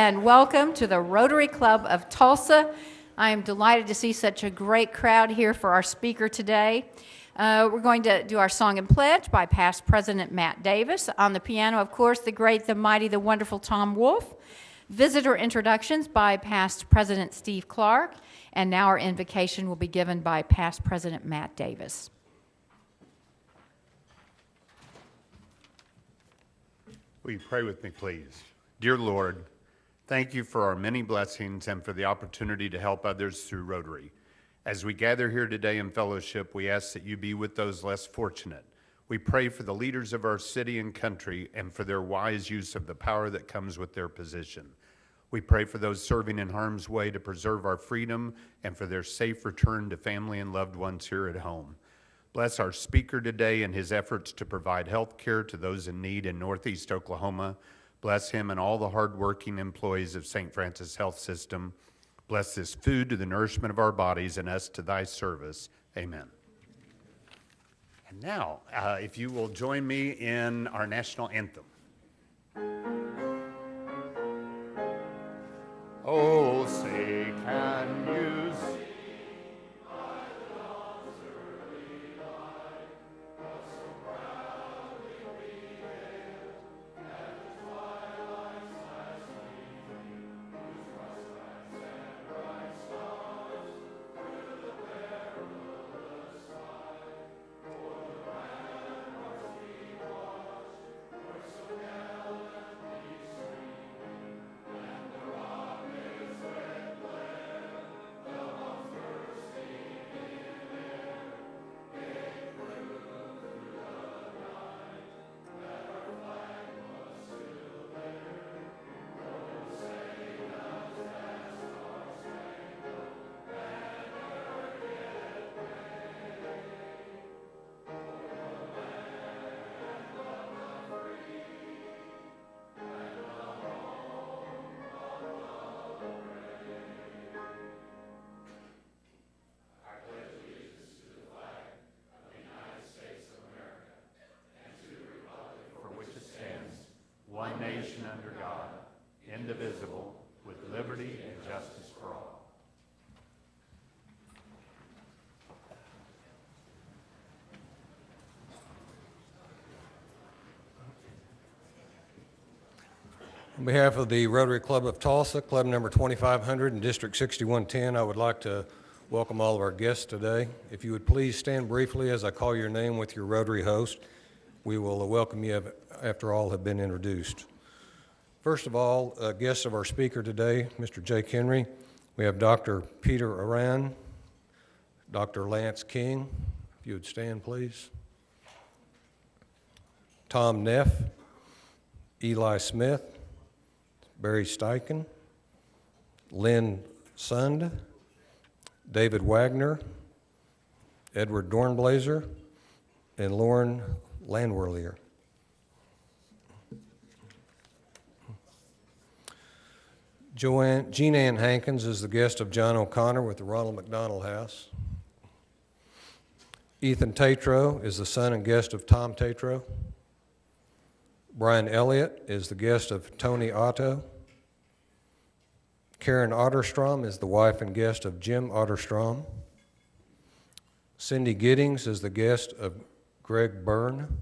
and welcome to the Rotary Club of Tulsa. I am delighted to see such a great crowd here for our speaker today. We're going to do our song and pledge by past President Matt Davis. On the piano, of course, the great, the mighty, the wonderful Tom Wolfe. Visitor introductions by past President Steve Clark. And now our invocation will be given by past President Matt Davis. Will you pray with me, please? Dear Lord, thank you for our many blessings and for the opportunity to help others through Rotary. As we gather here today in fellowship, we ask that you be with those less fortunate. We pray for the leaders of our city and country and for their wise use of the power that comes with their position. We pray for those serving in harm's way to preserve our freedom and for their safe return to family and loved ones here at home. Bless our speaker today and his efforts to provide health care to those in need in Northeast Oklahoma. Bless him and all the hardworking employees of St. Francis Health System. Bless this food to the nourishment of our bodies and us to thy service. Amen. And now, if you will join me in our national anthem. Oh, say, can you see? One nation under God, indivisible, with liberty and justice for all. On behalf of the Rotary Club of Tulsa, Club number 2500 and District 6110, I would like to welcome all of our guests today. If you would please stand briefly as I call your name with your Rotary host. We will welcome you after all have been introduced. First of all, guests of our speaker today, Mr. Jake Henry. We have Dr. Peter Aran, Dr. Lance King, if you would stand, please. Tom Neff, Eli Smith, Barry Steichen, Lynn Sund, David Wagner, Edward Dornblazer, and Lauren Landwerlier. Jean Ann Hankins is the guest of John O'Connor with the Ronald McDonald House. Ethan Tatro is the son and guest of Tom Tatro. Brian Elliott is the guest of Tony Otto. Karen Otterstrom is the wife and guest of Jim Otterstrom. Cindy Giddings is the guest of Greg Byrne.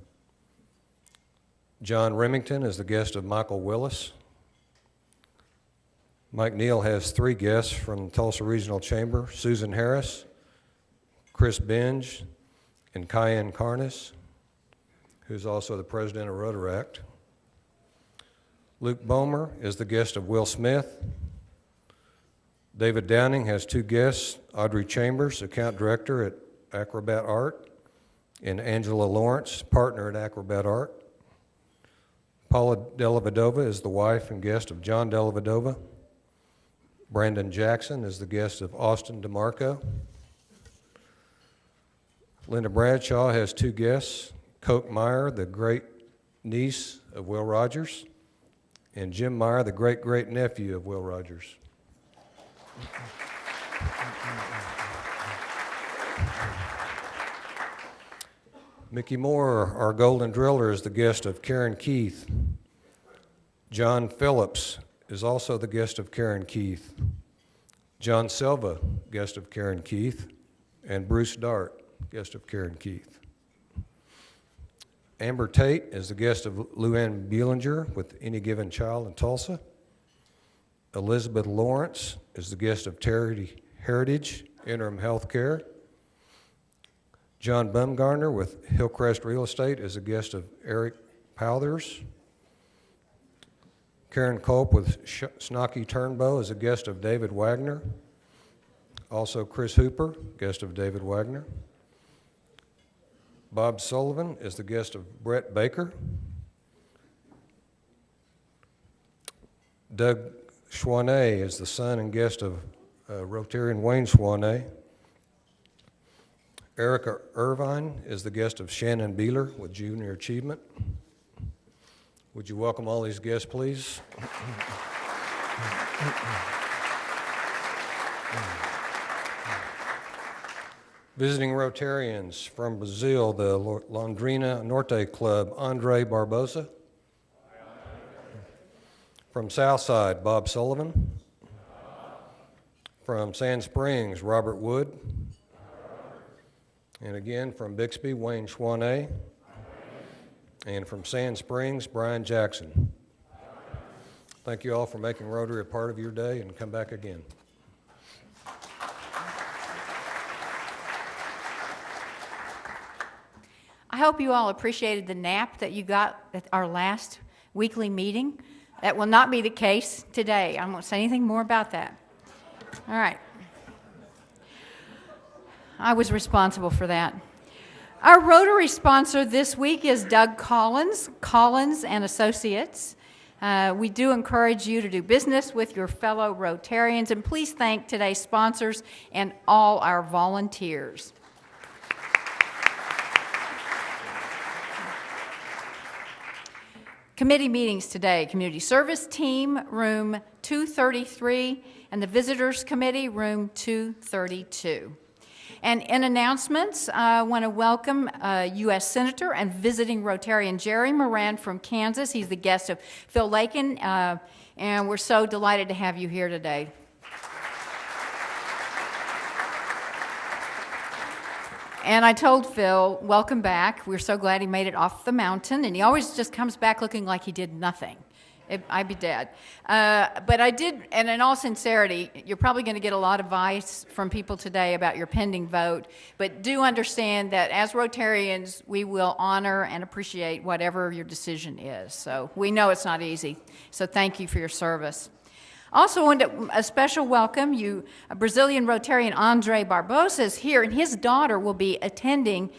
John Remington is the guest of Michael Willis. Mike Neal has 3 guests from Tulsa Regional Chamber: Susan Harris, Chris Benge, and Cayenne Carnes, who's also the president of Rotaract. Luke Bomer is the guest of Will Smith. David Downing has 2 guests: Audrey Chambers, account director at Acrobat Art, and Angela Lawrence, partner at Acrobat Art. Paula Della Vedova is the wife and guest of John Della Vedova. Brandon Jackson is the guest of Austin DeMarco. Linda Bradshaw has 2 guests: Coke Meyer, the great niece of Will Rogers, and Jim Meyer, the great nephew of Will Rogers. Mickey Moore, our golden driller, is the guest of Karen Keith. John Phillips is also the guest of Karen Keith. John Silva, guest of Karen Keith, and Bruce Dart, guest of Karen Keith. Amber Tate is the guest of Luann Buellinger with Any Given Child in Tulsa. Elizabeth Lawrence is the guest of Charity Heritage Interim Healthcare. John Bumgarner with Hillcrest Real Estate is a guest of Eric Powthers. Karen Culp with Snocky Turnbow is a guest of David Wagner. Also Chris Hooper, guest of David Wagner. Bob Sullivan is the guest of Brett Baker. Doug Schwanee is the son and guest of Rotarian Wayne Schwanee. Erica Irvine is the guest of Shannon Beeler with Junior Achievement. Would you welcome all these guests, please? Visiting Rotarians from Brazil, the Londrina Norte Club, Andre Barbosa. From Southside, Bob Sullivan. From Sand Springs, Robert Wood. And again, from Bixby, Wayne Schwanee. And from Sand Springs, Brian Jackson. Thank you all for making Rotary a part of your day, and come back again. I hope you all appreciated the nap that you got at our last weekly meeting. That will not be the case today. I won't say anything more about that. All right. I was responsible for that. Our Rotary sponsor this week is Doug Collins and Associates. We do encourage you to do business with your fellow Rotarians, and please thank today's sponsors and all our volunteers. Committee meetings today: Community Service Team, room 233, and the Visitors Committee, room 232. And in announcements, I want to welcome U.S. Senator and visiting Rotarian Jerry Moran from Kansas. He's the guest of Phil Lakin, and we're so delighted to have you here today. And I told Phil, welcome back. We're so glad he made it off the mountain, and he always just comes back looking like he did nothing. I'd be dead. But I did, and in all sincerity, you're probably going to get a lot of advice from people today about your pending vote, but do understand that as Rotarians, we will honor and appreciate whatever your decision is. So we know it's not easy, so thank you for your service. Also, want a special welcome. A Brazilian Rotarian, Andre Barbosa, is here, and his daughter will be attending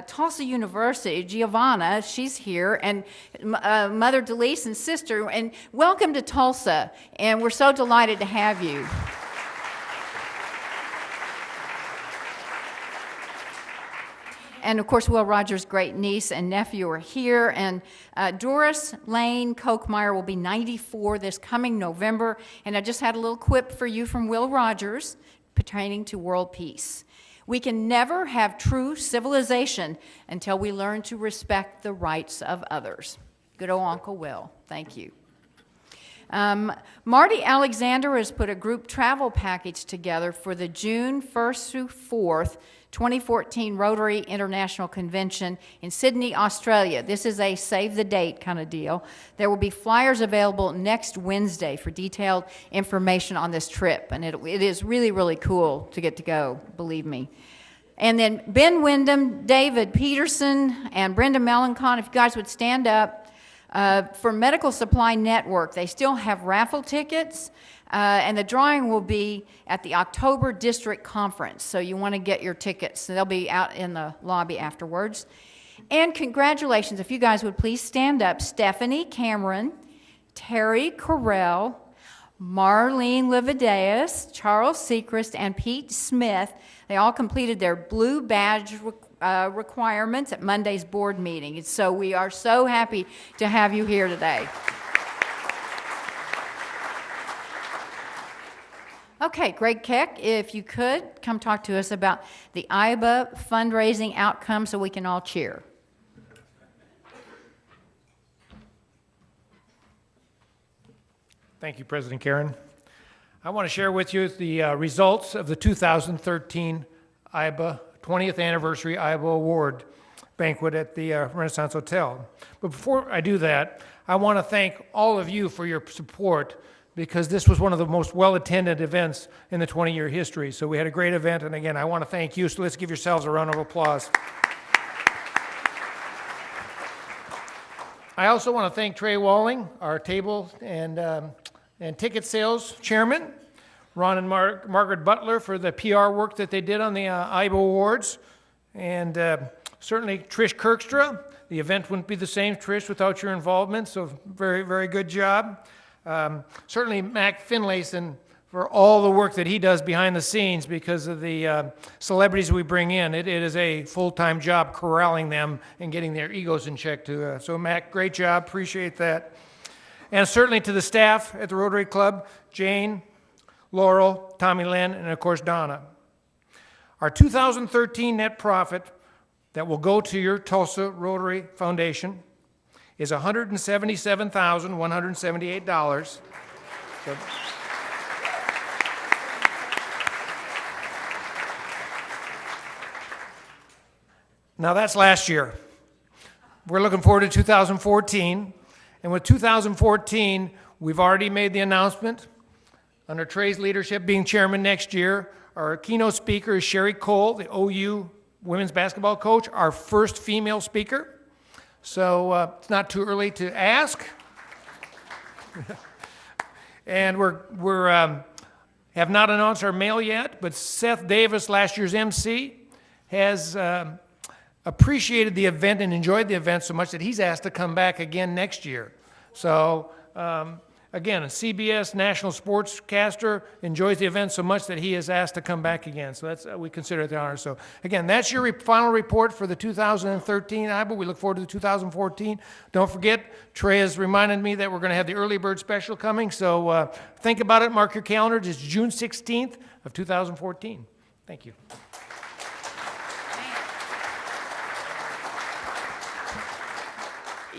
Tulsa University. Giovanna, she's here, and Mother Delise and sister, and welcome to Tulsa, and we're so delighted to have you. And of course, Will Rogers' great niece and nephew are here, and Doris Lane Kochmeyer will be 94 this coming November, and I just had a little quip for you from Will Rogers pertaining to world peace. We can never have true civilization until we learn to respect the rights of others. Good old Uncle Will. Thank you. Marty Alexander has put a group travel package together for the June 1st through 4th, 2014 Rotary International Convention in Sydney, Australia. This is a save the date kind of deal. There will be flyers available next Wednesday for detailed information on this trip, and it is really, really cool to get to go, believe me. And then Ben Wyndham, David Peterson, and Brenda Melancon, if you guys would stand up. For Medical Supply Network, they still have raffle tickets, and the drawing will be at the October District Conference, so you want to get your tickets. So they'll be out in the lobby afterwards. And congratulations, if you guys would please stand up, Stephanie Cameron, Terry Correll, Marlene Livideus, Charles Sechrist, and Pete Smith. They all completed their blue badge requirements at Monday's board meeting. And so we are so happy to have you here today. Okay, Greg Keck, if you could, come talk to us about the IBA fundraising outcome so we can all cheer. Thank you, President Karen. I want to share with you the results of the 2013 IBA 20th Anniversary IBA Award banquet at the Renaissance Hotel. But before I do that, I want to thank all of you for your support, because this was one of the most well-attended events in the 20-year history. So we had a great event, and again, I want to thank you. So let's give yourselves a round of applause. I also want to thank Trey Walling, our table and ticket sales chairman, Ron and Margaret Butler for the PR work that they did on the IBA Awards, and certainly Trish Kirkstra. The event wouldn't be the same, Trish, without your involvement, so very, very good job. Certainly Mac Finlayson for all the work that he does behind the scenes because of the celebrities we bring in. It is a full-time job corralling them and getting their egos in check too. So Mac, great job, appreciate that. And certainly to the staff at the Rotary Club, Jane, Laurel, Tommy Lynn, and of course Donna. Our 2013 net profit that will go to your Tulsa Rotary Foundation is $177,178. Now that's last year. We're looking forward to 2014. And with 2014, we've already made the announcement. Under Trey's leadership, being chairman next year, our keynote speaker is Sherry Cole, the OU women's basketball coach, our first female speaker. So it's not too early to ask. And we're have not announced our male yet, but Seth Davis, last year's MC, has appreciated the event and enjoyed the event so much that he's asked to come back again next year. So again, a CBS national sportscaster enjoys the event so much that he is asked to come back again. So that's we consider it an honor. So again, that's your final report for the 2013 IBA. We look forward to the 2014. Don't forget, Trey has reminded me that we're going to have the early bird special coming. So think about it. Mark your calendars. It's June 16th of 2014. Thank you.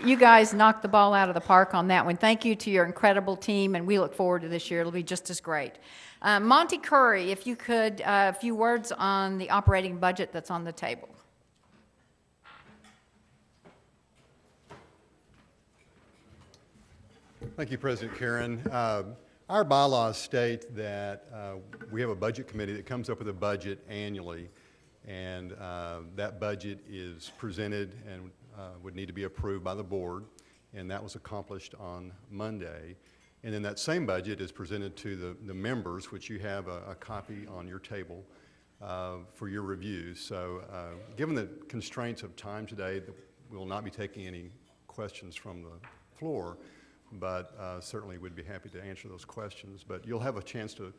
You guys knocked the ball out of the park on that one. Thank you to your incredible team, and we look forward to this year. It'll be just as great. Monty Curry, if you could, a few words on the operating budget that's on the table. Thank you, President Karen. Our bylaws state that we have a budget committee that comes up with a budget annually, and that budget is presented and would need to be approved by the board, and that was accomplished on Monday. And then that same budget is presented to the members, which you have a copy on your table for your review. So given the constraints of time today, we will not be taking any questions from the floor, but certainly we'd be happy to answer those questions. But you'll have a chance to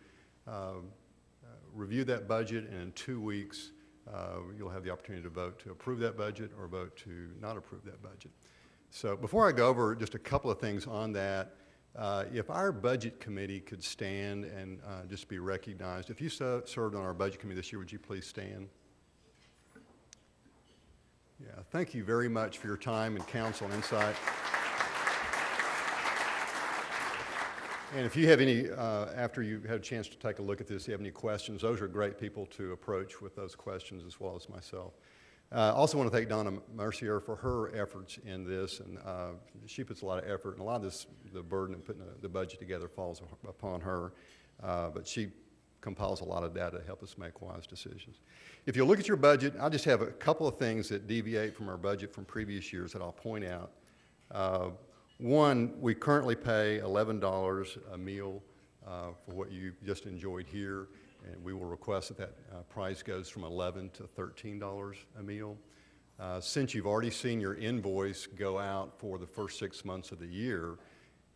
review that budget, and in 2 weeks, you'll have the opportunity to vote to approve that budget or vote to not approve that budget. So before I go over just a couple of things on that, if our budget committee could stand and just be recognized. If you served on our budget committee this year, would you please stand? Yeah, thank you very much for your time and counsel and insight. And if you have any, after you've had a chance to take a look at this, if you have any questions, those are great people to approach with those questions as well as myself. I also want to thank Donna Mercier for her efforts in this, and she puts a lot of effort, and a lot of this, the burden of putting the budget together falls upon her, but she compiles a lot of data to help us make wise decisions. If you look at your budget, I just have a couple of things that deviate from our budget from previous years that I'll point out. One, we currently pay $11 a meal for what you just enjoyed here, and we will request that price goes from $11 to $13 a meal. Since you've already seen your invoice go out for the first 6 months of the year,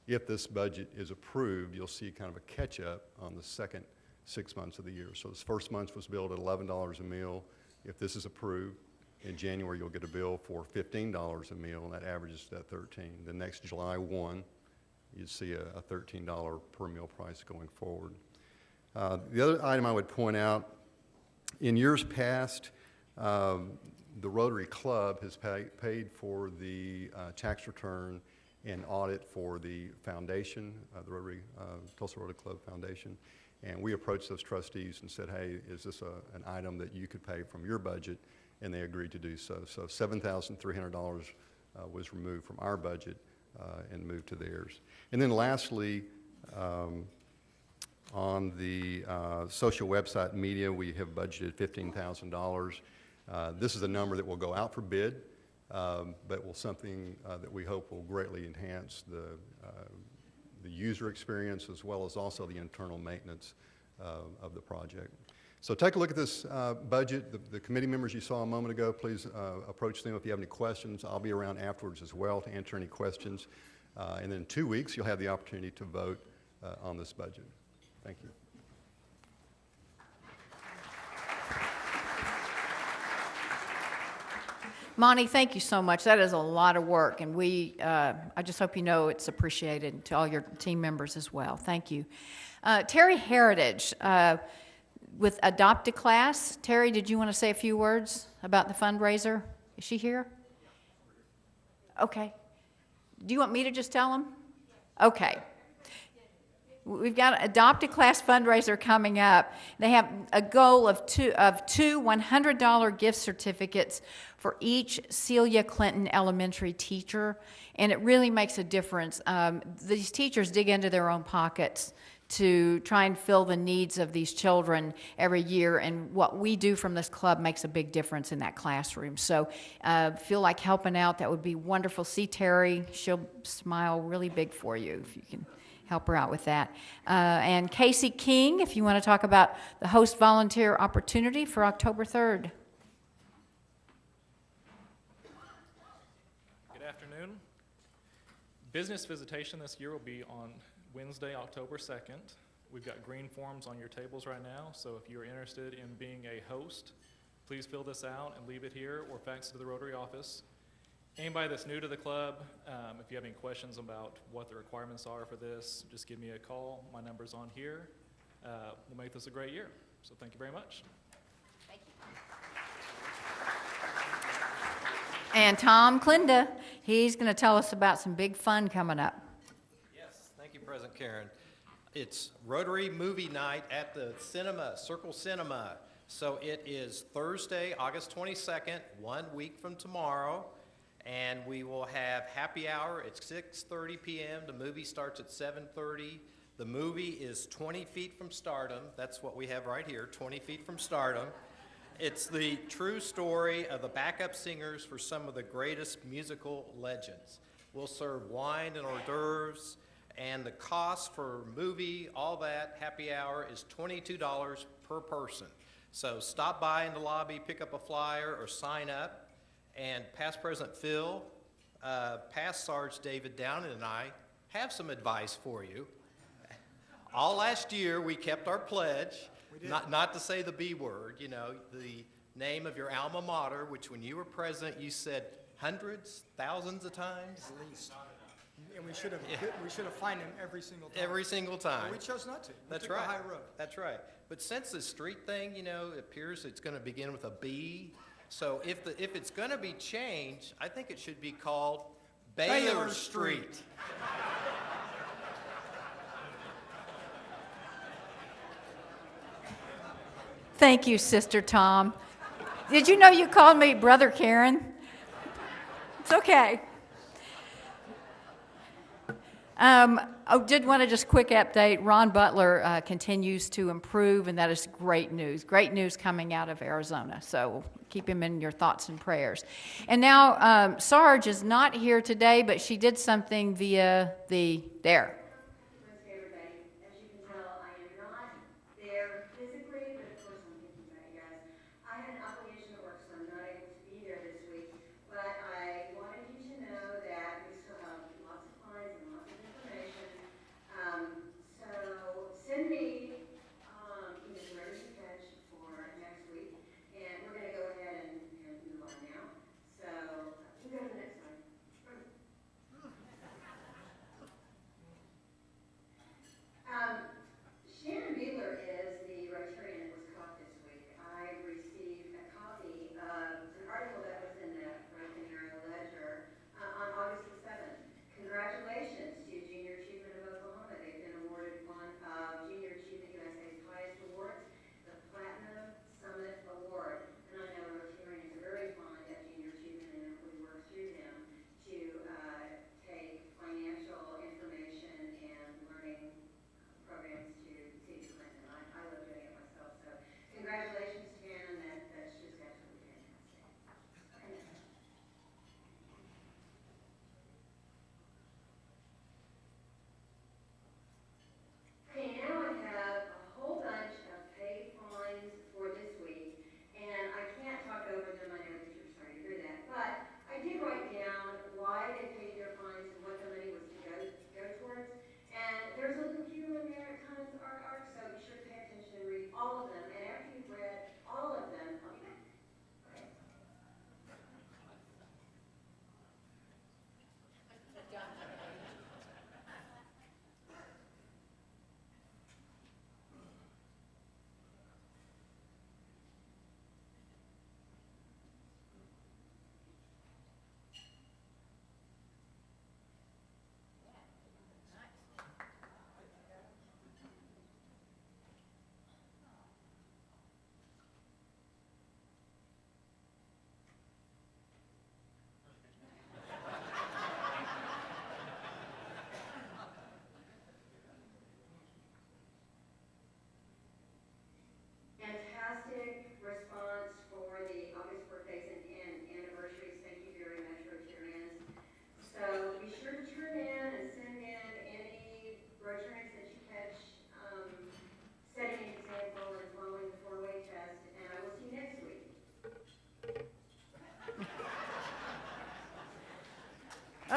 if this budget is approved, you'll see kind of a catch-up on the second 6 months of the year. So this first month was billed at $11 a meal. If this is approved, in January, you'll get a bill for $15 a meal, and that averages that $13. The next July 1, you'd see a $13 per meal price going forward. The other item I would point out, in years past, the Rotary Club has paid for the tax return and audit for the foundation, the Rotary, Tulsa Rotary Club Foundation. And we approached those trustees and said, hey, is this an item that you could pay from your budget? And they agreed to do so. So $7,300 was removed from our budget and moved to theirs. And then lastly, on the social website media, we have budgeted $15,000. This is a number that will go out for bid, but will something that we hope will greatly enhance the user experience as well as also the internal maintenance of the project. So take a look at this budget. The committee members you saw a moment ago, please approach them if you have any questions. I'll be around afterwards as well to answer any questions. And then in 2 weeks, you'll have the opportunity to vote on this budget. Thank you. Monty, thank you so much. That is a lot of work, and I just hope you know it's appreciated, to all your team members as well. Thank you. Terry Heritage, with Adopt a Class. Terry, did you want to say a few words about the fundraiser? Is she here? Okay. Do you want me to just tell them? Okay. We've got an Adopt a Class fundraiser coming up. They have a goal of two $100 gift certificates for each Celia Clinton elementary teacher, and it really makes a difference. These teachers dig into their own pockets to try and fill the needs of these children every year, and what we do from this club makes a big difference in that classroom. So feel like helping out, that would be wonderful. See Terry, she'll smile really big for you if you can help her out with that. And Casey King, if you want to talk about the host volunteer opportunity for October 3rd. Good afternoon. Business visitation this year will be on Wednesday, October 2nd. We've got green forms on your tables right now, so if you're interested in being a host, please fill this out and leave it here or fax it to the Rotary office. Anybody that's new to the club, if you have any questions about what the requirements are for this, just give me a call. My number's on here. We'll make this a great year. So thank you very much. Thank you. And Tom Klinda, he's going to tell us about some big fun coming up. Yes, thank you, President Karen. It's Rotary Movie Night at the cinema, Circle Cinema. So it is Thursday, August 22nd, 1 week from tomorrow. And we will have happy hour at 6:30 p.m. The movie starts at 7:30. The movie is 20 Feet from Stardom. That's what we have right here, 20 Feet from Stardom. It's the true story of the backup singers for some of the greatest musical legends. We'll serve wine and hors d'oeuvres, and the cost for movie, all that, happy hour is $22 per person. So stop by in the lobby, pick up a flyer, or sign up. And past President Phil, past Sarge David Downing, and I have some advice for you. All last year, we kept our pledge, not to say the B word, you know, the name of your alma mater, which when you were president, you said hundreds, thousands of times. At least. And we should have fined him every single time. Every single time. But we chose not to. That's took right. the high road. That's right. But since the street thing, you know, appears it's going to begin with a B. So if it's going to be changed, I think it should be called Baylor Street. Thank you, Sister Tom. Did you know you called me Brother Karen? It's okay. Did want to just quick update. Ron Butler continues to improve, and that is great news. Great news coming out of Arizona. So keep him in your thoughts and prayers. And now Sarge is not here today, but she did something via there. Everybody, as you can tell, I am not there physically, but of course I'm thinking about you guys. I had an obligation at work, so I'm not able to be there this week, but I wanted you to know that we still have lots of fines and lots of information. So send me, where to catch for next week, and we're gonna go ahead and move on now. So, we go to the next slide.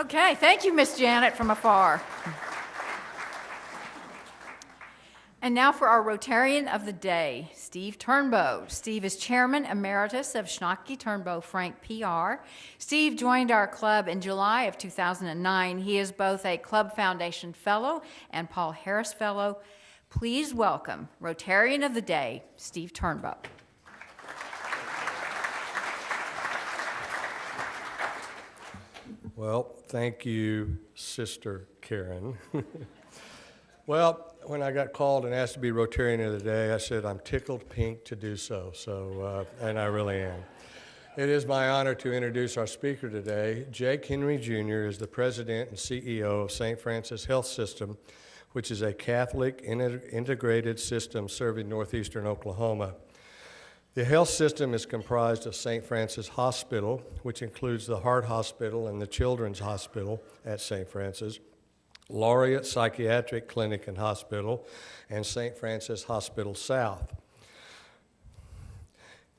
Okay, thank you, Miss Janet from afar. And now for our Rotarian of the Day, Steve Turnbow. Steve is Chairman Emeritus of Schnocky Turnbow Frank PR. Steve joined our club in July of 2009. He is both a Club Foundation Fellow and Paul Harris Fellow. Please welcome Rotarian of the Day, Steve Turnbow. Well, thank you, Sister Karen. Well, when I got called and asked to be Rotarian of the Day, I said I'm tickled pink to do so, and I really am. It is my honor to introduce our speaker today. Jake Henry, Jr. is the president and CEO of St. Francis Health System, which is a Catholic integrated system serving northeastern Oklahoma. The health system is comprised of St. Francis Hospital, which includes the Heart Hospital and the Children's Hospital at St. Francis, Laureate Psychiatric Clinic and Hospital, and St. Francis Hospital South.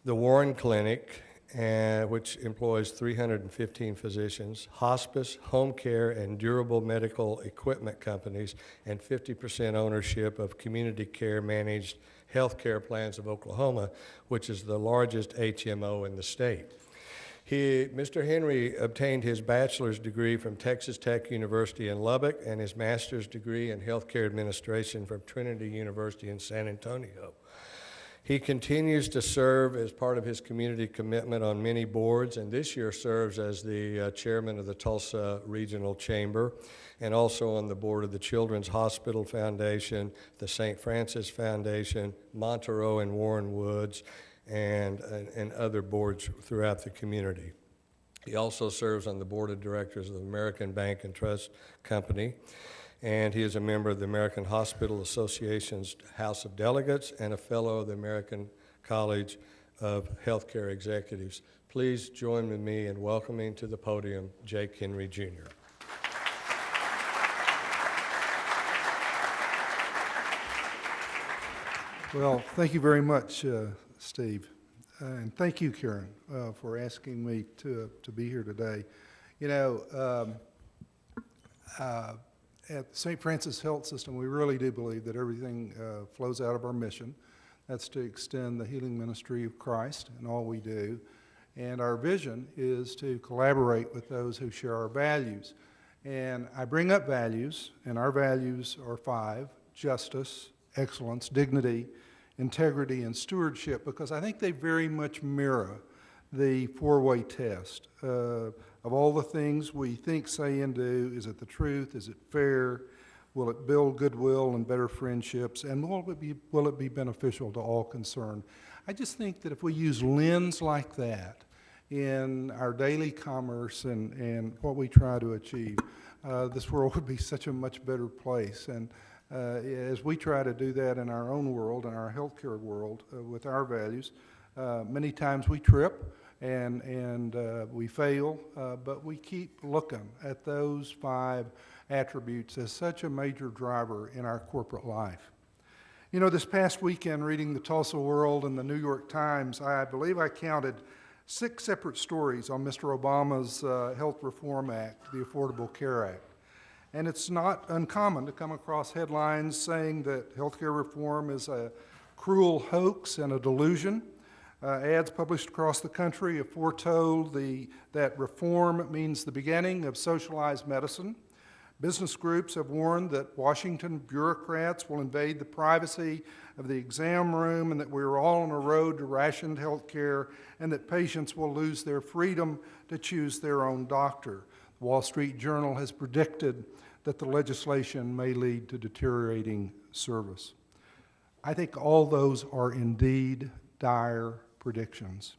The Warren Clinic, which employs 315 physicians, hospice, home care, and durable medical equipment companies, and 50% ownership of Community Care Managed Healthcare Plans of Oklahoma, which is the largest HMO in the state. Mr. Henry obtained his bachelor's degree from Texas Tech University in Lubbock and his master's degree in healthcare administration from Trinity University in San Antonio. He continues to serve as part of his community commitment on many boards, and this year serves as the chairman of the Tulsa Regional Chamber, and also on the board of the Children's Hospital Foundation, the St. Francis Foundation, Montereau and Warren Woods, and other boards throughout the community. He also serves on the board of directors of the American Bank and Trust Company, and he is a member of the American Hospital Association's House of Delegates and a fellow of the American College of Healthcare Executives. Please join with me in welcoming to the podium Jake Henry, Jr. Well, thank you very much, Steve. And thank you, Karen, for asking me to be here today. You know, at the St. Francis Health System, we really do believe that everything flows out of our mission. That's to extend the healing ministry of Christ in all we do. And our vision is to collaborate with those who share our values. And I bring up values, and our values are 5: justice, excellence, dignity, integrity, and stewardship, because I think they very much mirror the 4-way test. Of all the things we think, say, and do, is it the truth? Is it fair? Will it build goodwill and better friendships? And will it be beneficial to all concerned? I just think that if we use lens like that in our daily commerce and what we try to achieve, this world would be such a much better place. And as we try to do that in our own world, in our healthcare world, with our values, many times we trip and we fail, but we keep looking at those 5 attributes as such a major driver in our corporate life. You know, this past weekend, reading the Tulsa World and the New York Times, I believe I counted 6 separate stories on Mr. Obama's Health Reform Act, the Affordable Care Act. And it's not uncommon to come across headlines saying that healthcare reform is a cruel hoax and a delusion. Ads published across the country have foretold that reform means the beginning of socialized medicine. Business groups have warned that Washington bureaucrats will invade the privacy of the exam room, and that we're all on a road to rationed health care, and that patients will lose their freedom to choose their own doctor. The Wall Street Journal has predicted that the legislation may lead to deteriorating service. I think all those are indeed dire predictions.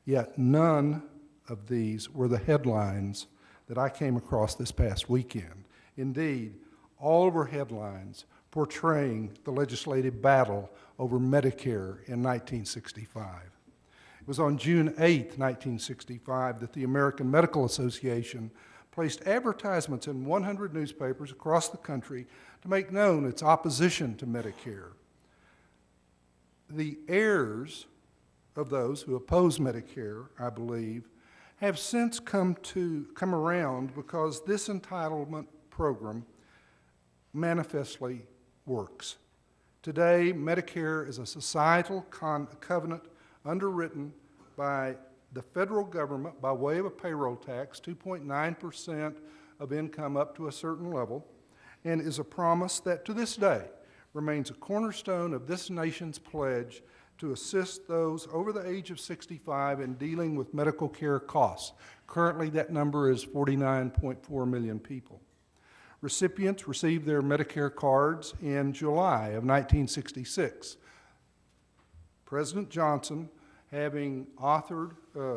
Yet none of these were the headlines that I came across this past weekend. Indeed, all were headlines portraying the legislative battle over Medicare in 1965. It was on June 8, 1965, that the American Medical Association placed advertisements in 100 newspapers across the country to make known its opposition to Medicare. The heirs of those who oppose Medicare, I believe, have since come around because this entitlement program manifestly works. Today, Medicare is a societal covenant underwritten by the federal government by way of a payroll tax, 2.9% of income up to a certain level, and is a promise that to this day remains a cornerstone of this nation's pledge to assist those over the age of 65 in dealing with medical care costs. Currently, that number is 49.4 million people. Recipients received their Medicare cards in July of 1966. President Johnson, having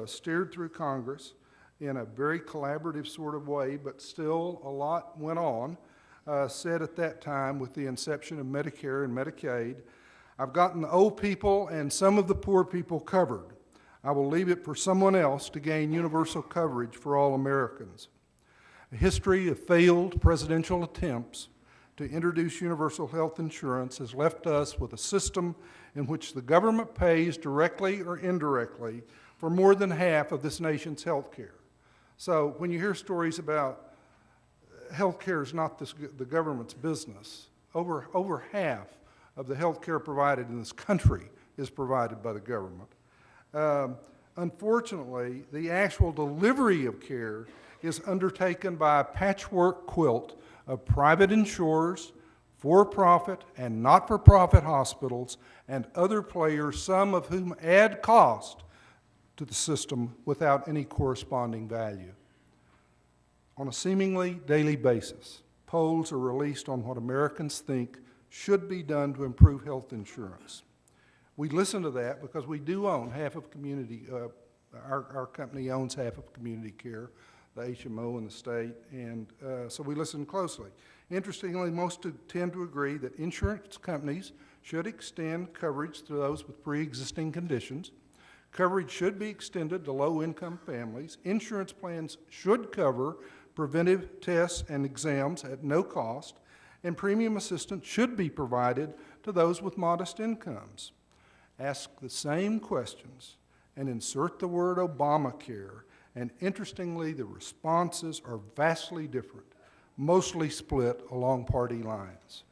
steered through Congress in a very collaborative sort of way, but still a lot went on, said at that time with the inception of Medicare and Medicaid, "I've gotten the old people and some of the poor people covered. I will leave it for someone else to gain universal coverage for all Americans." A history of failed presidential attempts to introduce universal health insurance has left us with a system in which the government pays directly or indirectly for more than half of this nation's health care. So when you hear stories about health care is not the government's business, over half of the health care provided in this country is provided by the government. Unfortunately, the actual delivery of care is undertaken by a patchwork quilt of private insurers, for-profit and not-for-profit hospitals, and other players, some of whom add cost to the system without any corresponding value. On a seemingly daily basis, polls are released on what Americans think should be done to improve health insurance. We listen to that because we do own half of community, our company owns half of community care, the HMO in the state, and so we listen closely. Interestingly, most tend to agree that insurance companies should extend coverage to those with pre-existing conditions. Coverage should be extended to low-income families. Insurance plans should cover preventive tests and exams at no cost, and premium assistance should be provided to those with modest incomes. Ask the same questions and insert the word Obamacare, and interestingly, the responses are vastly different, mostly split along party lines.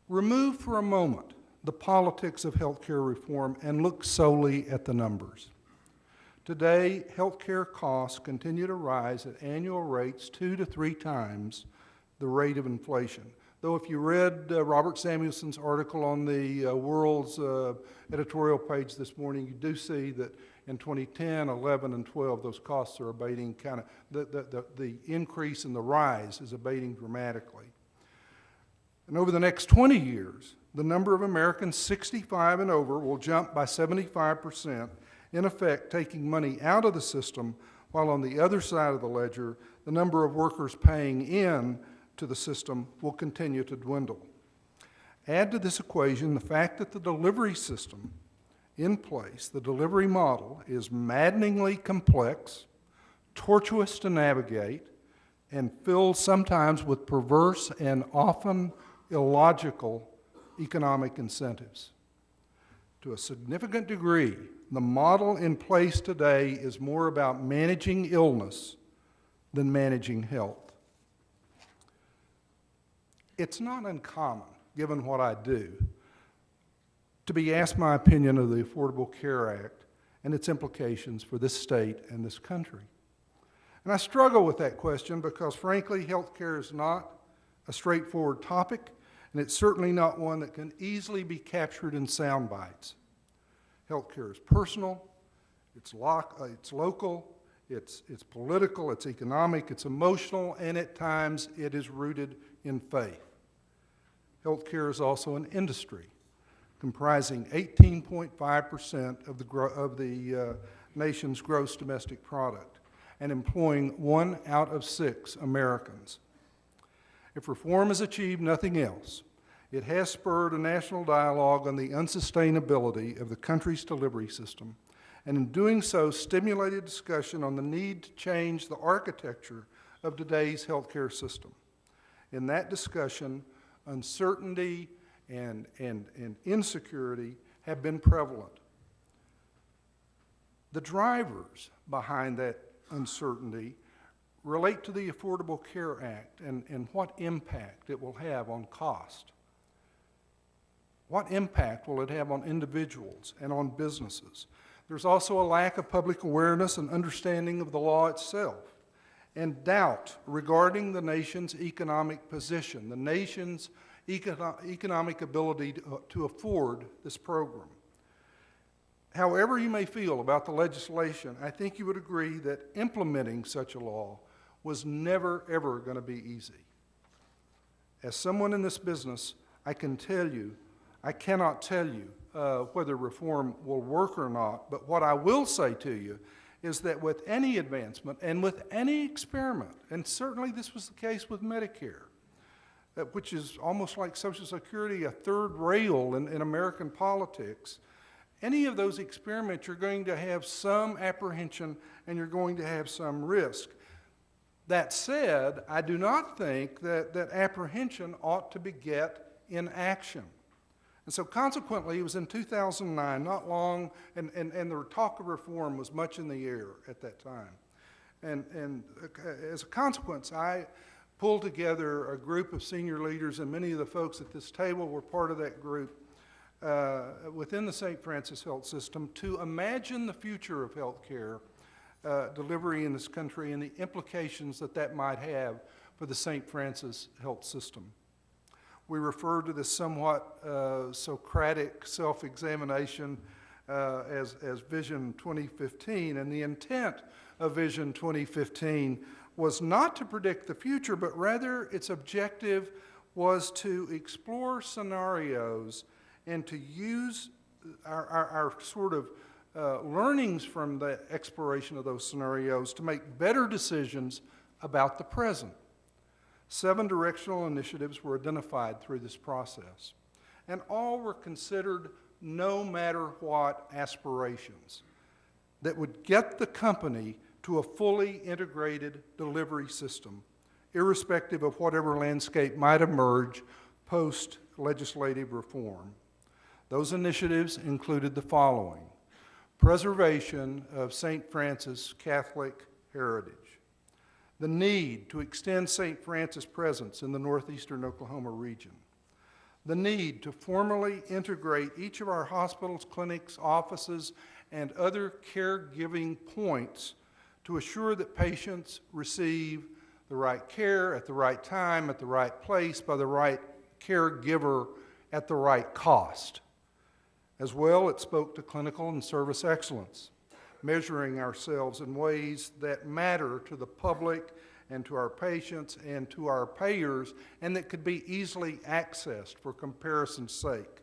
Remove for a moment the politics of health care reform and look solely at the numbers. Today, health care costs continue to rise at annual rates 2 to 3 times the rate of inflation. Though if you read Robert Samuelson's article on the World's editorial page this morning, you do see that in 2010, 11, and 12, those costs are abating the increase in the rise is abating dramatically. And over the next 20 years, the number of Americans 65 and over will jump by 75%, in effect taking money out of the system, while on the other side of the ledger, the number of workers paying in to the system will continue to dwindle. Add to this equation the fact that the delivery system in place, the delivery model, is maddeningly complex, tortuous to navigate, and filled sometimes with perverse and often illogical economic incentives. To a significant degree, the model in place today is more about managing illness than managing health. It's not uncommon, given what I do, to be asked my opinion of the Affordable Care Act and its implications for this state and this country. And I struggle with that question because, frankly, health care is not a straightforward topic, and it's certainly not one that can easily be captured in sound bites. Health care is personal, it's local, it's political, it's economic, it's emotional, and at times it is rooted in faith. Health care is also an industry comprising 18.5% of the nation's gross domestic product and employing 1 out of 6 Americans. If reform has achieved nothing else, it has spurred a national dialogue on the unsustainability of the country's delivery system, and in doing so, stimulated discussion on the need to change the architecture of today's healthcare system. In that discussion, uncertainty and insecurity have been prevalent. The drivers behind that uncertainty relate to the Affordable Care Act and what impact it will have on cost. What impact will it have on individuals and on businesses? There's also a lack of public awareness and understanding of the law itself, and doubt regarding the nation's economic position, the nation's economic ability to afford this program. However you may feel about the legislation, I think you would agree that implementing such a law was never, ever going to be easy. As someone in this business, I cannot tell you whether reform will work or not, but what I will say to you is that with any advancement and with any experiment, and certainly this was the case with Medicare, which is almost like Social Security, a third rail in American politics, any of those experiments, you're going to have some apprehension and you're going to have some risk. That said, I do not think that apprehension ought to beget inaction. And so consequently, it was in 2009, not long, and the talk of reform was much in the air at that time. And as a consequence, I pulled together a group of senior leaders, and many of the folks at this table were part of that group within the St. Francis Health System to imagine the future of healthcare delivery in this country and the implications that might have for the St. Francis Health System. We refer to this somewhat Socratic self-examination as Vision 2015, and the intent of Vision 2015 was not to predict the future, but rather its objective was to explore scenarios and to use our sort of learnings from the exploration of those scenarios to make better decisions about the present. 7 directional initiatives were identified through this process, and all were considered no matter what aspirations that would get the company to a fully integrated delivery system, irrespective of whatever landscape might emerge post-legislative reform. Those initiatives included the following: preservation of St. Francis Catholic heritage, the need to extend St. Francis' presence in the northeastern Oklahoma region, the need to formally integrate each of our hospitals, clinics, offices, and other caregiving points to assure that patients receive the right care at the right time, at the right place, by the right caregiver at the right cost. As well, it spoke to clinical and service excellence, measuring ourselves in ways that matter to the public and to our patients and to our payers, and that could be easily accessed for comparison's sake.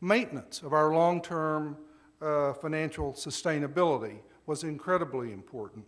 Maintenance of our long-term financial sustainability was incredibly important,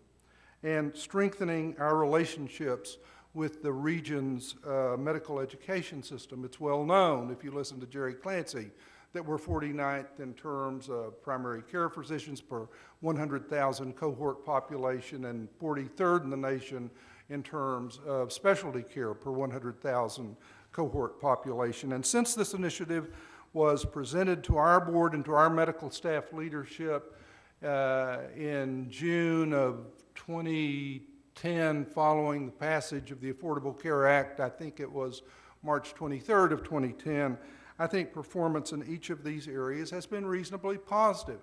and strengthening our relationships with the region's medical education system. It's well known, if you listen to Jerry Clancy, that we're 49th in terms of primary care physicians per 100,000 cohort population and 43rd in the nation in terms of specialty care per 100,000 cohort population. And since this initiative was presented to our board and to our medical staff leadership in June of 2010, following the passage of the Affordable Care Act, I think it was March 23rd of 2010, I think performance in each of these areas has been reasonably positive.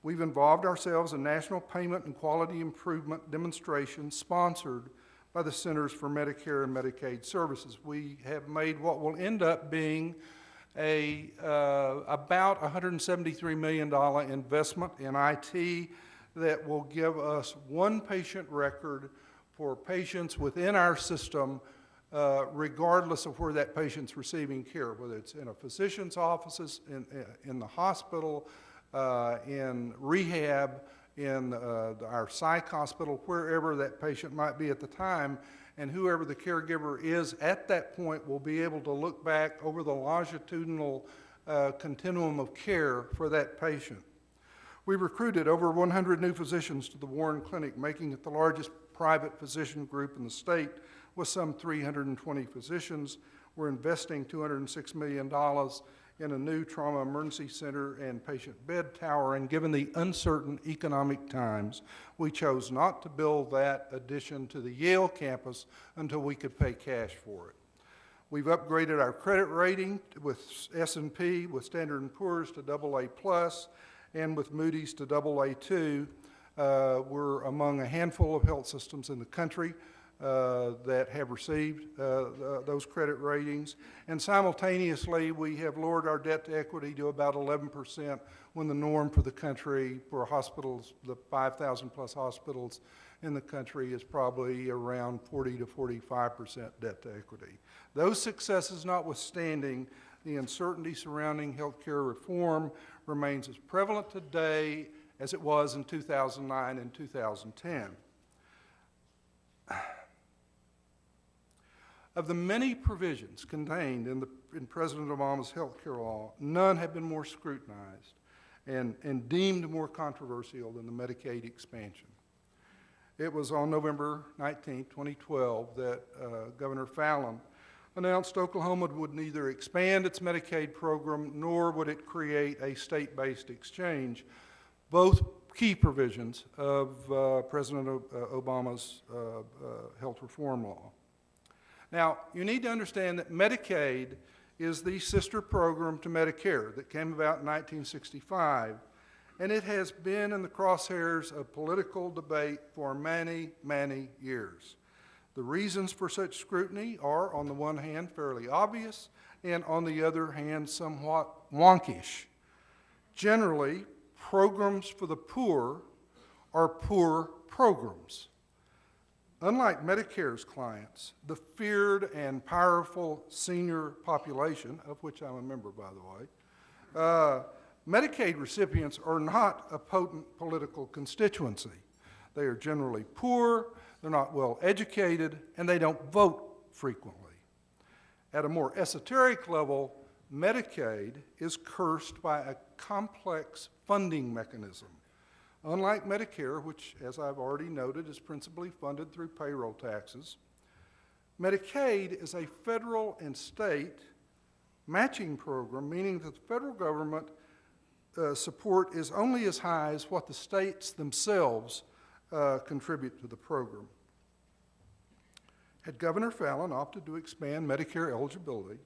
We've involved ourselves in national payment and quality improvement demonstrations sponsored by the Centers for Medicare and Medicaid Services. We have made what will end up being about $173 million investment in IT that will give us one patient record for patients within our system, regardless of where that patient's receiving care, whether it's in a physician's offices, in the hospital, in rehab, in our psych hospital, wherever that patient might be at the time, and whoever the caregiver is at that point will be able to look back over the longitudinal continuum of care for that patient. We recruited over 100 new physicians to the Warren Clinic, making it the largest private physician group in the state with some 320 physicians. We're investing $206 million in a new trauma emergency center and patient bed tower, and given the uncertain economic times, we chose not to build that addition to the Yale campus until we could pay cash for it. We've upgraded our credit rating with S&P, with Standard & Poor's to AA+, and with Moody's to AA2. We're among a handful of health systems in the country that have received those credit ratings. And simultaneously, we have lowered our debt to equity to about 11%, when the norm for the country, for hospitals, the 5,000 plus hospitals in the country, is probably around 40 to 45% debt to equity. Those successes notwithstanding, the uncertainty surrounding healthcare reform remains as prevalent today as it was in 2009 and 2010. Of the many provisions contained in President Obama's health care law, none have been more scrutinized and deemed more controversial than the Medicaid expansion. It was on November 19, 2012, that Governor Fallin announced Oklahoma would neither expand its Medicaid program nor would it create a state-based exchange, both key provisions of President Obama's health reform law. Now, you need to understand that Medicaid is the sister program to Medicare that came about in 1965, and it has been in the crosshairs of political debate for many, many years. The reasons for such scrutiny are, on the one hand, fairly obvious, and on the other hand, somewhat wonkish. Generally, programs for the poor are poor programs. Unlike Medicare's clients, the feared and powerful senior population, of which I'm a member, by the way, Medicaid recipients are not a potent political constituency. They are generally poor, they're not well educated, and they don't vote frequently. At a more esoteric level, Medicaid is cursed by a complex funding mechanism. Unlike Medicare, which, as I've already noted, is principally funded through payroll taxes, Medicaid is a federal and state matching program, meaning that the federal government support is only as high as what the states themselves contribute to the program. Had Governor Fallin opted to expand Medicare eligibility,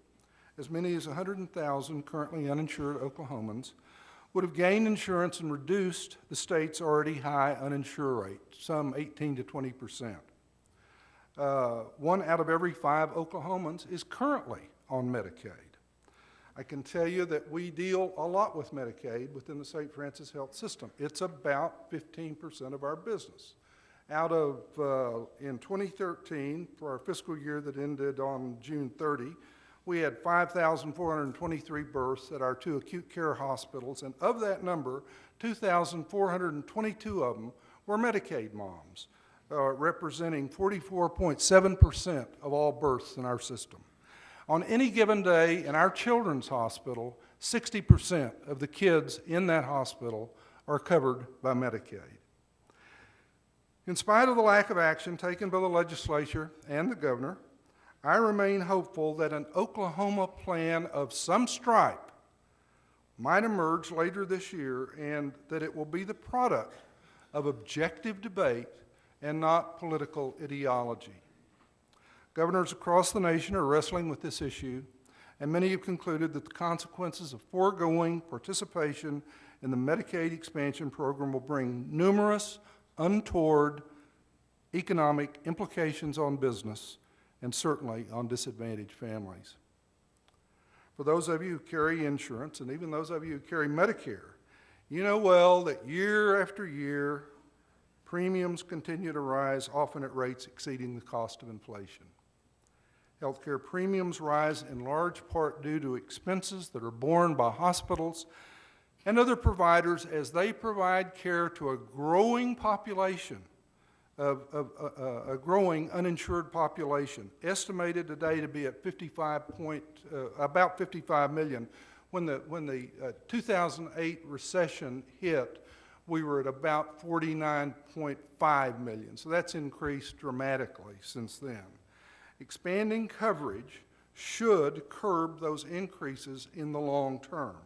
as many as 100,000 currently uninsured Oklahomans would have gained insurance and reduced the state's already high uninsured rate, some 18 to 20%. 1 out of every 5 Oklahomans is currently on Medicaid. I can tell you that we deal a lot with Medicaid within the St. Francis Health System. It's about 15% of our business. Out of, in 2013, for our fiscal year that ended on June 30, we had 5,423 births at our 2 acute care hospitals, and of that number, 2,422 of them were Medicaid moms, representing 44.7% of all births in our system. On any given day in our children's hospital, 60% of the kids in that hospital are covered by Medicaid. In spite of the lack of action taken by the legislature and the governor, I remain hopeful that an Oklahoma plan of some stripe might emerge later this year, and that it will be the product of objective debate and not political ideology. Governors across the nation are wrestling with this issue, and many have concluded that the consequences of foregoing participation in the Medicaid expansion program will bring numerous untoward economic implications on business and certainly on disadvantaged families. For those of you who carry insurance, and even those of you who carry Medicare, you know well that year after year, premiums continue to rise, often at rates exceeding the cost of inflation. Healthcare premiums rise in large part due to expenses that are borne by hospitals and other providers as they provide care to a growing population, a growing uninsured population, estimated today to be at about 55 million. When the 2008 recession hit, we were at about 49.5 million. So that's increased dramatically since then. Expanding coverage should curb those increases in the long term.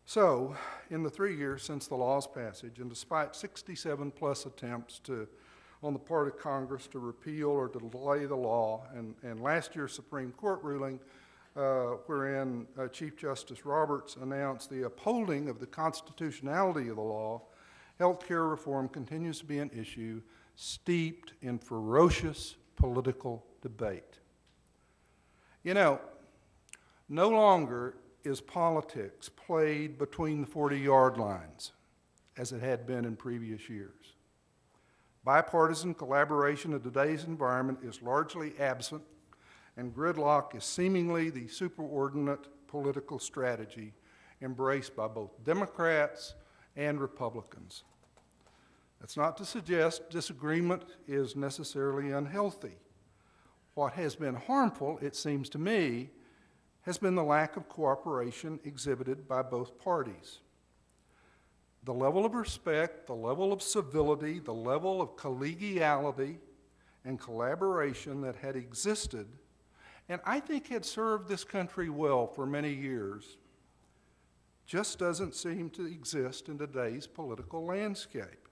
So, in the 3 years since the law's passage, and despite 67-plus attempts on the part of Congress to repeal or to delay the law, and last year's Supreme Court ruling, wherein Chief Justice Roberts announced the upholding of the constitutionality of the law, health care reform continues to be an issue steeped in ferocious political debate. You know, no longer is politics played between the 40-yard lines, as it had been in previous years. Bipartisan collaboration in today's environment is largely absent, and gridlock is seemingly the superordinate political strategy embraced by both Democrats and Republicans. That's not to suggest disagreement is necessarily unhealthy. What has been harmful, it seems to me, has been the lack of cooperation exhibited by both parties. The level of respect, the level of civility, the level of collegiality and collaboration that had existed, and I think had served this country well for many years, just doesn't seem to exist in today's political landscape.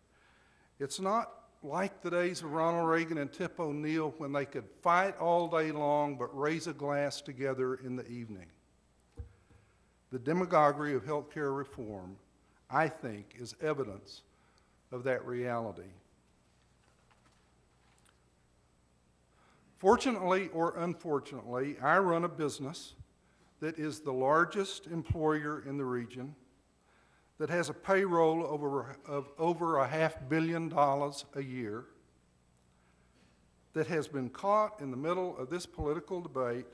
It's not like the days of Ronald Reagan and Tip O'Neill when they could fight all day long but raise a glass together in the evening. The demagoguery of healthcare reform, I think, is evidence of that reality. Fortunately or unfortunately, I run a business that is the largest employer in the region, that has a payroll of over $500 million a year, that has been caught in the middle of this political debate,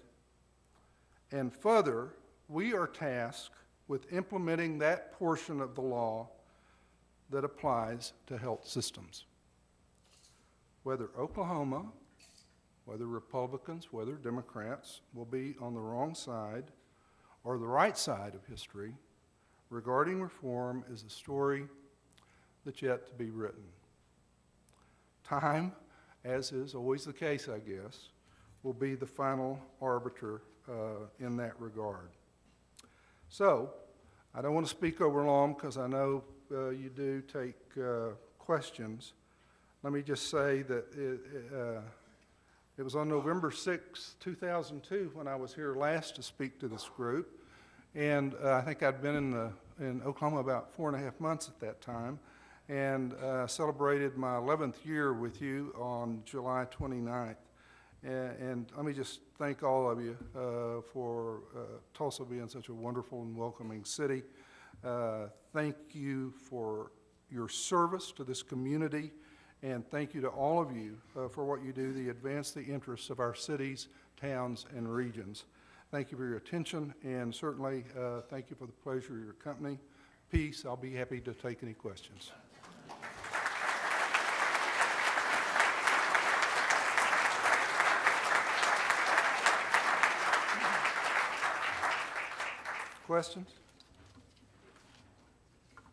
and further, we are tasked with implementing that portion of the law that applies to health systems. Whether Oklahoma, whether Republicans, whether Democrats will be on the wrong side or the right side of history, regarding reform is a story that's yet to be written. Time, as is always the case, I guess, will be the final arbiter in that regard. So, I don't want to speak over long because I know you do take questions. Let me just say that it was on November 6, 2002 when I was here last to speak to this group. And I think I'd been in Oklahoma about 4.5 months at that time, and celebrated my 11th year with you on July 29th. And let me just thank all of you for Tulsa being such a wonderful and welcoming city. Thank you for your service to this community, and thank you to all of you for what you do to advance the interests of our cities, towns, and regions. Thank you for your attention, and certainly thank you for the pleasure of your company. Peace. I'll be happy to take any questions. Questions?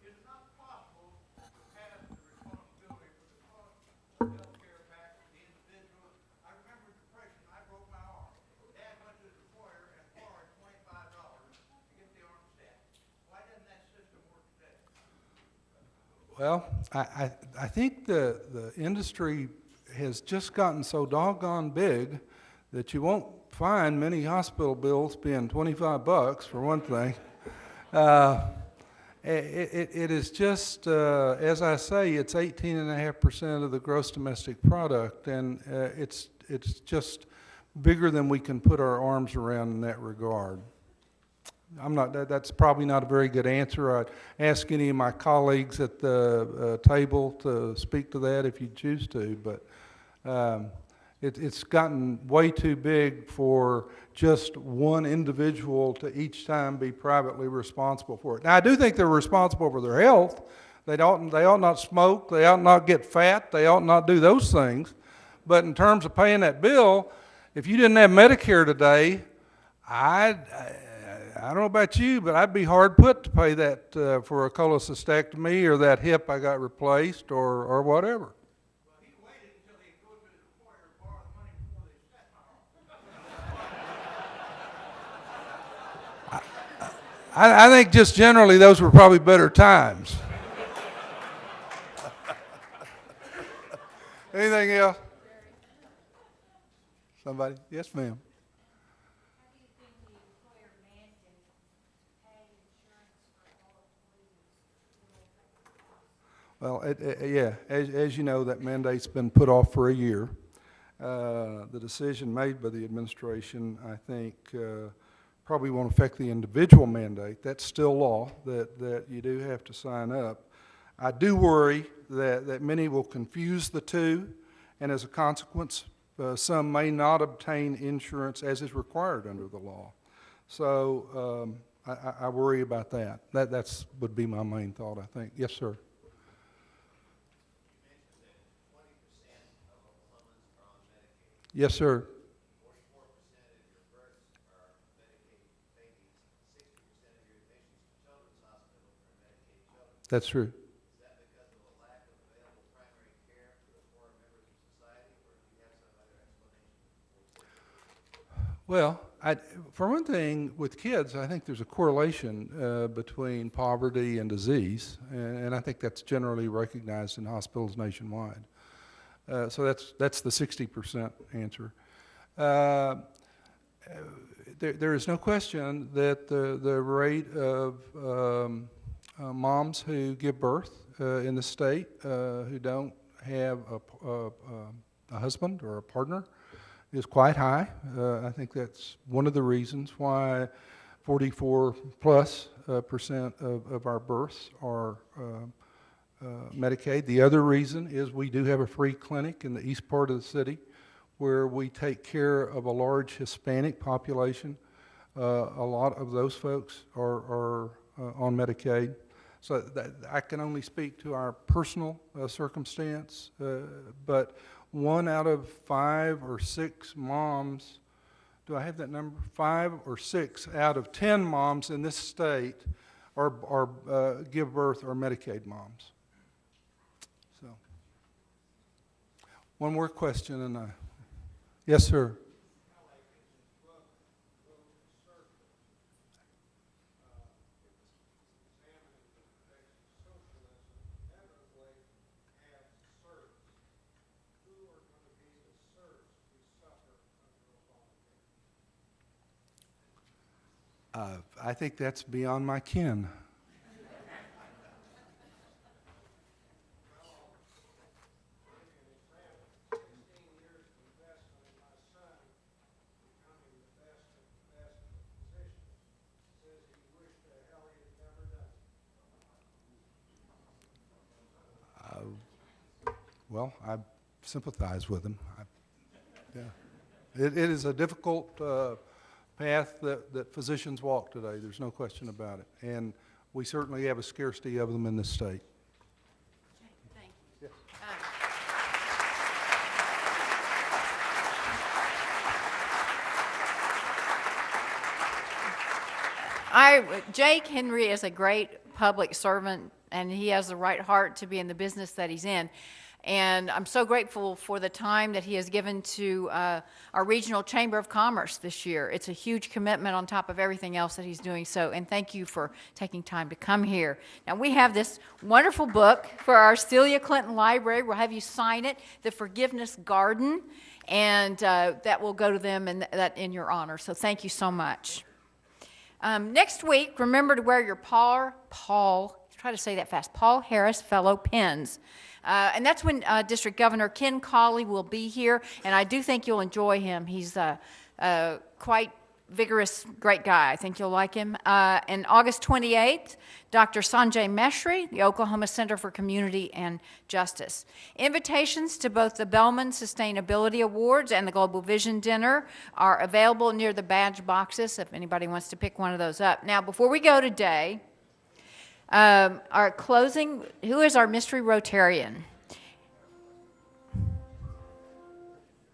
Is it not possible to pass the responsibility for the cost of health care back to the individual? I remember depression, I broke my arm. Dad went to his employer and borrowed $25 to get the arm set. Why doesn't that system work today? Well, I think the industry has just gotten so doggone big that you won't find many hospital bills being $25 for one thing. It is just, as I say, it's 18.5% of the gross domestic product, and it's just bigger than we can put our arms around in that regard. That's probably not a very good answer. I'd ask any of my colleagues at the table to speak to that if you choose to, but it's gotten way too big for just one individual to each time be privately responsible for it. Now, I do think they're responsible for their health. They ought not smoke. They ought not get fat. They ought not do those things. But in terms of paying that bill, if you didn't have Medicare today, I don't know about you, but I'd be hard put to pay that for a cholecystectomy or that hip I got replaced or whatever. Well, he waited until they go to his employer and borrow the money before they set my arm. I think just generally those were probably better times. Anything else? Somebody? Yes, ma'am. Well, yeah, as you know, that mandate's been put off for a year. The decision made by the administration, I think, probably won't affect the individual mandate. That's still law, that you do have to sign up. I do worry that many will confuse the two, and as a consequence, some may not obtain insurance as is required under the law. So I worry about that. That's would be my main thought, I think. Yes, sir. Yes, sir. That's true. Well, for one thing, with kids, I think there's a correlation between poverty and disease, and I think that's generally recognized in hospitals nationwide. So that's the 60% answer. There is no question that the rate of moms who give birth in the state who don't have a husband or a partner is quite high. I think that's one of the reasons why 44+% of our births are Medicaid. The other reason is we do have a free clinic in the east part of the city where we take care of a large Hispanic population. A lot of those folks are on Medicaid. So I can only speak to our personal circumstance, but 1 out of 5 or 6 moms, do I have that number? 5 or 6 out of 10 moms in this state give birth are Medicaid moms. So, one more question, and yes, sir. I think that's beyond my ken. Well, I sympathize with him. Yeah. It is a difficult path that physicians walk today. There's no question about it. And we certainly have a scarcity of them in this state. Thank you. Jake Henry is a great public servant, and he has the right heart to be in the business that he's in. And I'm so grateful for the time that he has given to our Regional Chamber of Commerce this year. It's a huge commitment on top of everything else that he's doing. So, and thank you for taking time to come here. Now, we have this wonderful book for our Celia Clinton Library. We'll have you sign it, The Forgiveness Garden, and that will go to them and that in your honor. So thank you so much. Next week, remember to wear your Paul Harris Fellow pins. And that's when District Governor Ken Cauley will be here, and I do think you'll enjoy him. He's quite vigorous, great guy. I think you'll like him. And August 28th, Dr. Sanjay Meshri, the Oklahoma Center for Community and Justice. Invitations to both the Bellman Sustainability Awards and the Global Vision Dinner are available near the badge boxes if anybody wants to pick one of those up. Now, before we go today, our closing, who is our mystery Rotarian?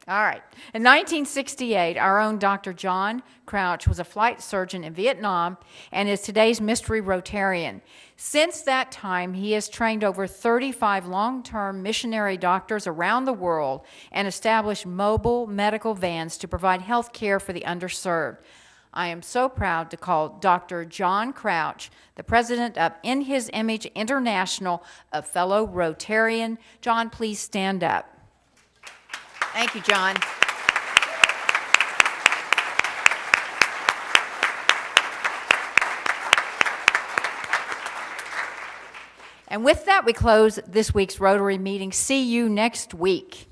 All right. In 1968, our own Dr. John Crouch was a flight surgeon in Vietnam and is today's mystery Rotarian. Since that time, he has trained over 35 long-term missionary doctors around the world and established mobile medical vans to provide health care for the underserved. I am so proud to call Dr. John Crouch, the president of In His Image International, a fellow Rotarian. John, please stand up. Thank you, John. And with that, we close this week's Rotary meeting. See you next week.